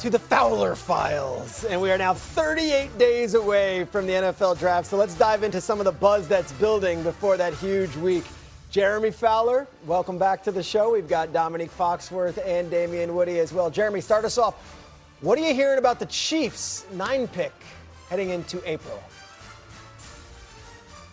to the Fowler Files, and we are now 38 days away from the NFL Draft, so let's dive into some of the buzz that's building before that huge week. Jeremy Fowler, welcome back to the show. We've got Domonique Foxworth and Damian Woody as well. Jeremy, start us off. What are you hearing about the Chiefs' 9 pick heading into April?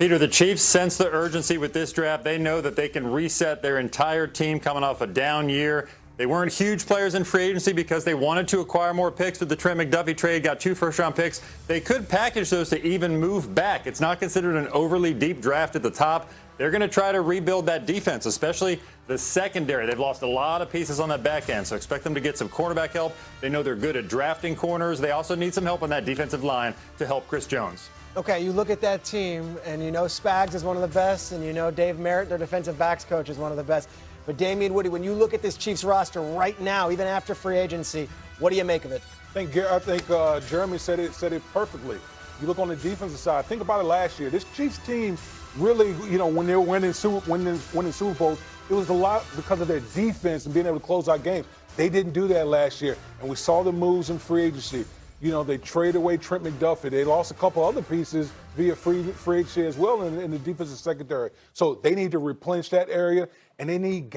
Peter, the Chiefs sense the urgency with this draft. They know that they can reset their entire team coming off a down year. They weren't huge players in free agency because they wanted to acquire more picks with the Trent McDuffie trade, got 2 first-round picks. They could package those to even move back. It's not considered an overly deep draft at the top. They're going to try to rebuild that defense, especially the secondary. They've lost a lot of pieces on that back end, so expect them to get some cornerback help. They know they're good at drafting corners. They also need some help on that defensive line to help Chris Jones. Okay, you look at that team, and you know Spags is one of the best, and you know Dave Merritt, their defensive backs coach, is one of the best. But Damian Woody, when you look at this Chiefs roster right now, even after free agency, what do you make of it? I think Jeremy said it perfectly. You look on the defensive side. Think about it last year. This Chiefs team really, when they were winning Super Bowls, it was a lot because of their defense and being able to close out games. They didn't do that last year, and we saw the moves in free agency. They traded away Trent McDuffie. They lost a couple other pieces via free agency as well in the defensive secondary. So they need to replenish that area, and they need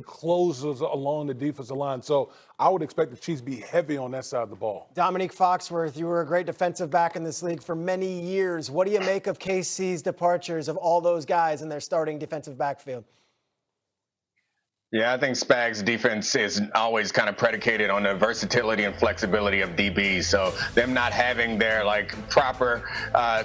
closers along the defensive line. So I would expect the Chiefs to be heavy on that side of the ball. Domonique Foxworth, you were a great defensive back in this league for many years. What do you make of KC's departures of all those guys in their starting defensive backfield? Yeah, I think Spags' defense is always kind of predicated on the versatility and flexibility of DBs. So them not having their proper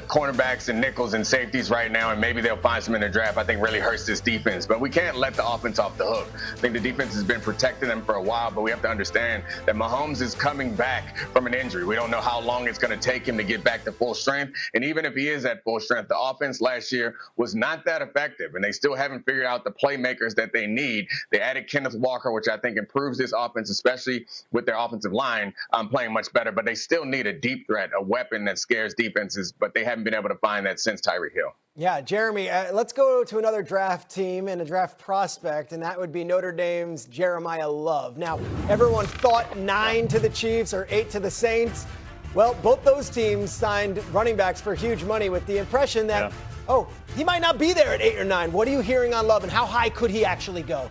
cornerbacks and nickels and safeties right now, and maybe they'll find some in the draft, I think really hurts this defense. But we can't let the offense off the hook. I think the defense has been protecting them for a while, but we have to understand that Mahomes is coming back from an injury. We don't know how long it's going to take him to get back to full strength. And even if he is at full strength, the offense last year was not that effective, and they still haven't figured out the playmakers that they need. They added Kenneth Walker, which I think improves this offense, especially with their offensive line playing much better. But they still need a deep threat, a weapon that scares defenses, but they haven't been able to find that since Tyreek Hill. Yeah, Jeremy, let's go to another draft team and a draft prospect, and that would be Notre Dame's Jeremiyah Love. Now, everyone thought 9 to the Chiefs or 8 to the Saints. Well, both those teams signed running backs for huge money with the impression that, he might not be there at 8 or 9. What are you hearing on Love, and how high could he actually go?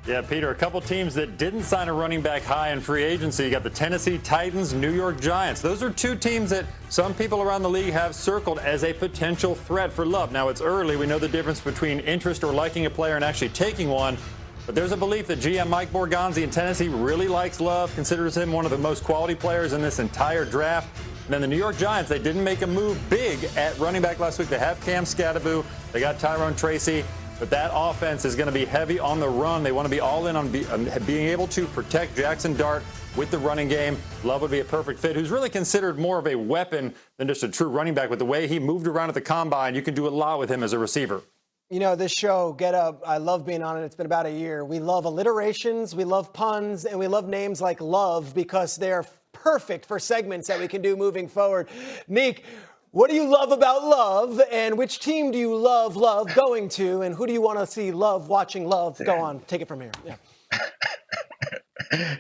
Yeah, Peter, a couple teams that didn't sign a running back high in free agency. You got the Tennessee Titans, New York Giants. Those are 2 teams that some people around the league have circled as a potential threat for Love. Now, it's early. We know the difference between interest or liking a player and actually taking one. But there's a belief that GM Mike Borgonzi in Tennessee really likes Love, considers him one of the most quality players in this entire draft. And then the New York Giants, they didn't make a move big at running back last week. They have Cam Skattebo. They got Tyrone Tracy. But that offense is going to be heavy on the run. They want to be all in on being able to protect Jackson Dart with the running game. Love would be a perfect fit, who's really considered more of a weapon than just a true running back. With the way he moved around at the combine, you can do a lot with him as a receiver. You know, this show, Get Up, I love being on it. It's been about a year. We love alliterations, we love puns, and we love names like Love because they're perfect for segments that we can do moving forward. Neek, what do you love about Love, and which team do you love going to, and who do you want to see watching Love go on? Take it from here. Yeah.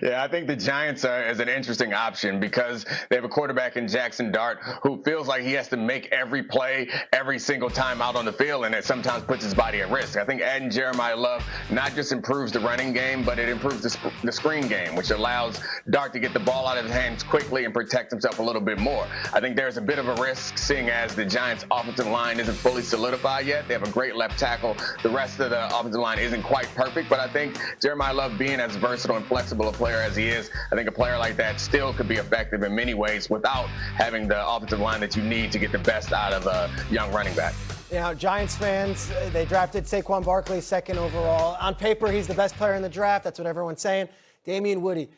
Yeah, I think the Giants is an interesting option because they have a quarterback in Jackson Dart who feels like he has to make every play every single time out on the field, and it sometimes puts his body at risk. I think adding Jeremiyah Love not just improves the running game, but it improves the screen game, which allows Dart to get the ball out of his hands quickly and protect himself a little bit more. I think there's a bit of a risk seeing as the Giants' offensive line isn't fully solidified yet. They have a great left tackle. The rest of the offensive line isn't quite perfect, but I think Jeremiyah Love being as versatile and flexible a player as he is, I think a player like that still could be effective in many ways without having the offensive line that you need to get the best out of a young running back. You know, Giants fans, they drafted Saquon Barkley 2nd overall. On paper, he's the best player in the draft. That's what everyone's saying. Damian Woody,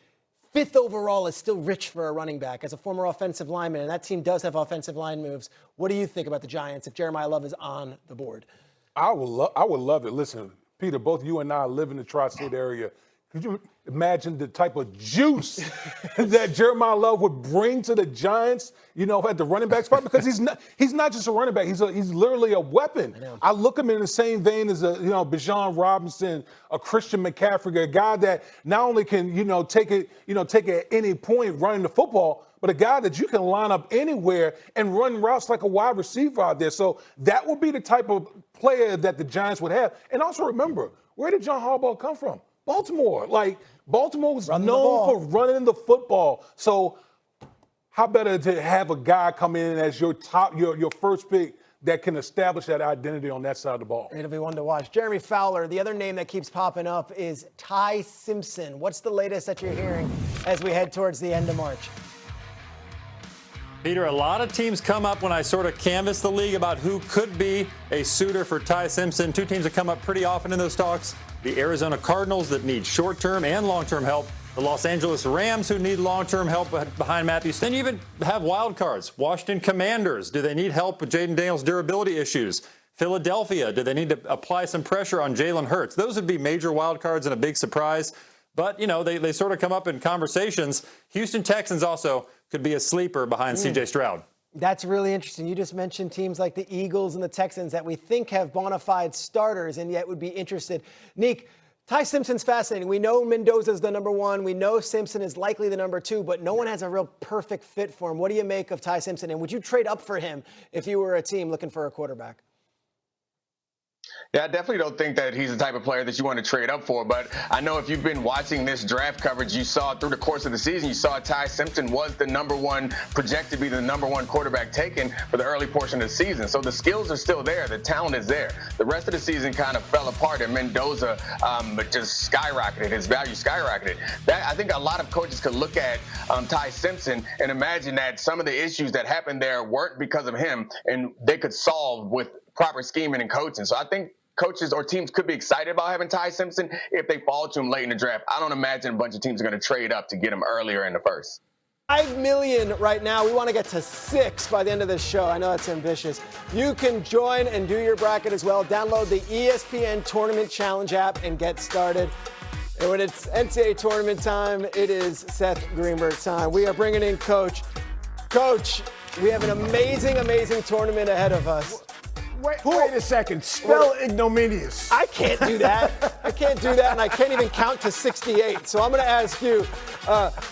5th overall is still rich for a running back as a former offensive lineman, and that team does have offensive line moves. What do you think about the Giants if Jeremiyah Love is on the board? I would love it. Listen, Peter, both you and I live in the tri-state area. imagine the type of juice that Jeremiyah Love would bring to the Giants, at the running back spot, because he's not just a running back. He's literally a weapon. I look at him in the same vein as Bijan Robinson, a Christian McCaffrey, a guy that not only can, take it at any point running the football, but a guy that you can line up anywhere and run routes like a wide receiver out there. So that would be the type of player that the Giants would have. And also remember, where did John Harbaugh come from? Baltimore. Baltimore was known for running the football. So how better to have a guy come in as your first pick that can establish that identity on that side of the ball. It'll be one to watch. Jeremy Fowler, the other name that keeps popping up is Ty Simpson. What's the latest that you're hearing as we head towards the end of March? Peter, a lot of teams come up when I sort of canvass the league about who could be a suitor for Ty Simpson. Two teams that come up pretty often in those talks. The Arizona Cardinals that need short-term and long-term help. The Los Angeles Rams who need long-term help behind Matthews. Then you even have wild cards. Washington Commanders, do they need help with Jaden Daniels' durability issues? Philadelphia, do they need to apply some pressure on Jalen Hurts? Those would be major wild cards and a big surprise. But, they sort of come up in conversations. Houston Texans also could be a sleeper behind C.J. Stroud. That's really interesting. You just mentioned teams like the Eagles and the Texans that we think have bona fide starters and yet would be interested. Neek, Ty Simpson's fascinating. We know Mendoza's the number one. We know Simpson is likely the number two, but no one has a real perfect fit for him. What do you make of Ty Simpson? And would you trade up for him if you were a team looking for a quarterback? Yeah, I definitely don't think that he's the type of player that you want to trade up for. But I know if you've been watching this draft coverage, you saw through the course of the season, you saw Ty Simpson was the number one, projected to be the number one quarterback taken for the early portion of the season. So the skills are still there. The talent is there. The rest of the season kind of fell apart, and Mendoza just skyrocketed. His value skyrocketed. I think a lot of coaches could look at Ty Simpson and imagine that some of the issues that happened there weren't because of him, and they could solve with proper scheming and coaching. So I think coaches or teams could be excited about having Ty Simpson if they fall to him late in the draft. I don't imagine a bunch of teams are going to trade up to get him earlier in the first. 5 million right now. We want to get to 6 by the end of this show. I know that's ambitious. You can join and do your bracket as well. Download the ESPN Tournament Challenge app and get started. And when it's NCAA tournament time, it is Seth Greenberg time. We are bringing in Coach. Coach, we have an amazing, amazing tournament ahead of us. Wait a second. Spell ignominious. I can't do that. And I can't even count to 68. So I'm going to ask you,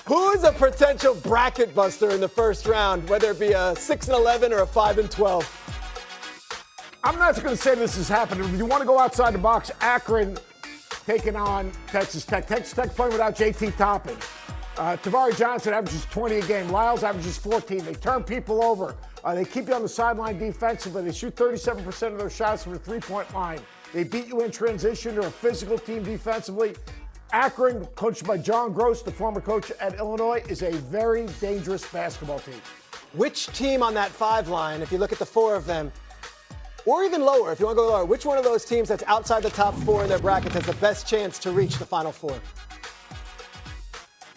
who is a potential bracket buster in the first round, whether it be a 6-11 or a 5-12? I'm not going to say this is happening. If you want to go outside the box, Akron taking on Texas Tech. Texas Tech playing without J.T. Toppin. Tavari Johnson averages 20 a game. Lyles averages 14. They turn people over. They keep you on the sideline defensively. They shoot 37% of their shots from the three-point line. They beat you in transition. They're a physical team defensively. Akron, coached by John Gross, the former coach at Illinois, is a very dangerous basketball team. Which team on that 5 line, if you look at the 4 of them, or even lower, if you want to go lower, which one of those teams that's outside the top 4 in their brackets has the best chance to reach the Final Four?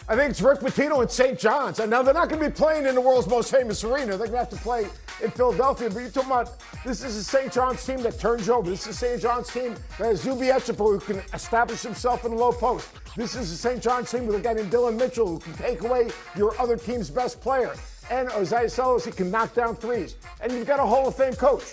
I think it's Rick Pitino and St. John's. And now they're not going to be playing in the world's most famous arena. They're going to have to play in Philadelphia. But you're talking about this is a St. John's team that turns you over. This is a St. John's team that has Zubi Echepo, who can establish himself in the low post. This is a St. John's team with a guy named Dylan Mitchell, who can take away your other team's best player. And Isaiah Sellos, he can knock down threes. And you've got a Hall of Fame coach.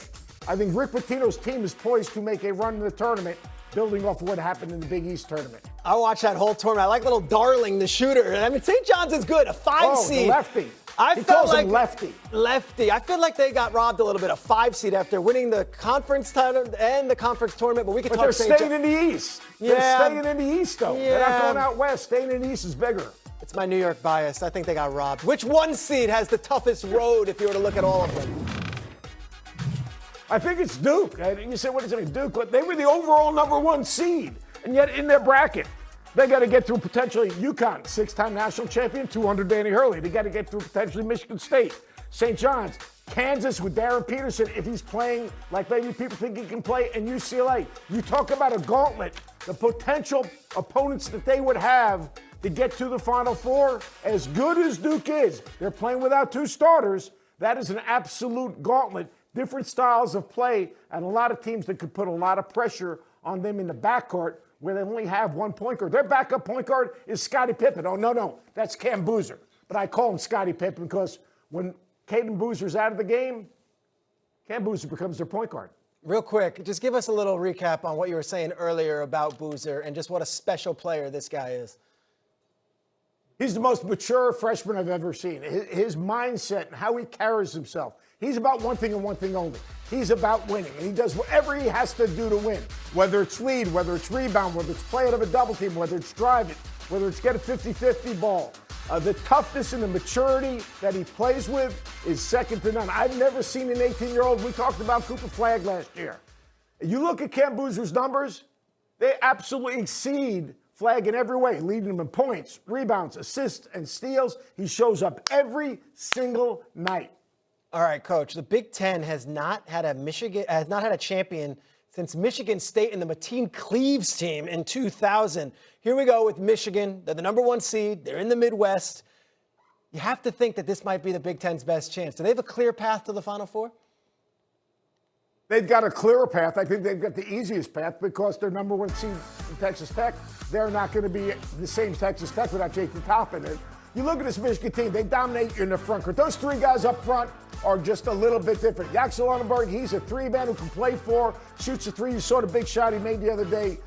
I think Rick Pitino's team is poised to make a run in the tournament, building off of what happened in the Big East tournament. I watched that whole tournament. I like little Darling, the shooter. I mean, St. John's is good, a 5 seed. The lefty. He calls him lefty. Lefty. I feel like they got robbed a little bit, a 5 seed after winning the conference title and the conference tournament. But we can talk. They're staying in the East. Yeah. They're staying in the East, though. Yeah. They're not going out west. Staying in the East is bigger. It's my New York bias. I think they got robbed. Which 1 seed has the toughest road if you were to look at all of them? I think it's Duke. You say, what is it, Duke? But they were the overall number 1 seed. And yet in their bracket, they got to get through potentially UConn, 6-time national champion, 200 Danny Hurley. They got to get through potentially Michigan State, St. John's, Kansas with Darren Peterson, if he's playing like maybe people think he can play, and UCLA. You talk about a gauntlet, the potential opponents that they would have to get to the Final Four. As good as Duke is, they're playing without 2 starters. That is an absolute gauntlet. Different styles of play, and a lot of teams that could put a lot of pressure on them in the backcourt where they only have one point guard. Their backup point guard is Scottie Pippen. Oh, no, that's Cam Boozer. But I call him Scottie Pippen because when Caden Boozer's out of the game, Cam Boozer becomes their point guard. Real quick, just give us a little recap on what you were saying earlier about Boozer and just what a special player this guy is. He's the most mature freshman I've ever seen. His mindset and how he carries himself. He's about one thing and one thing only. He's about winning, and he does whatever he has to do to win, whether it's lead, whether it's rebound, whether it's play out of a double team, whether it's drive it, whether it's get a 50-50 ball. The toughness and the maturity that he plays with is second to none. I've never seen an 18-year-old. We talked about Cooper Flagg last year. You look at Cam Boozer's numbers, they absolutely exceed Flagg in every way, leading him in points, rebounds, assists, and steals. He shows up every single night. All right, Coach. The Big Ten has not had a champion since Michigan State and the Mateen Cleaves team in 2000. Here we go with Michigan. They're the number 1 seed. They're in the Midwest. You have to think that this might be the Big Ten's best chance. Do they have a clear path to the Final Four? They've got a clearer path. I think they've got the easiest path because they're number 1 seed in Texas Tech. They're not going to be the same Texas Tech without J.T. Toppin. You look at this Michigan team, they dominate you in the front court. Those 3 guys up front are just a little bit different. Yaxel Onnenberg, he's a 3-man who can play 4, shoots a 3. You saw the big shot he made the other day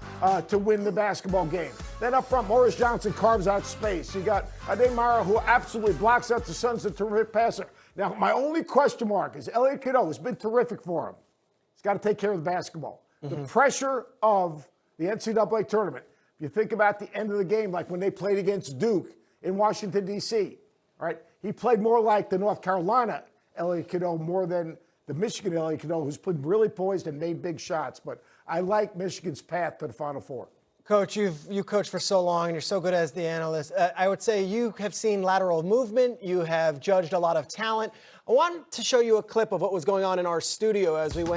to win the basketball game. Then up front, Morris Johnson carves out space. You got Adebayo, who absolutely blocks out the Suns, a terrific passer. Now, my only question mark is Elliot Cadeau has been terrific for him. He's got to take care of the basketball. The pressure of the NCAA tournament. If you think about the end of the game, like when they played against Duke in Washington, D.C., all right? He played more like the North Carolina Elliot Cadeau more than the Michigan Elliot Cadeau, who's played really poised and made big shots. But I like Michigan's path to the Final Four. Coach, you've coached for so long, and you're so good as the analyst. I would say you have seen lateral movement. You have judged a lot of talent. I want to show you a clip of what was going on in our studio as we went.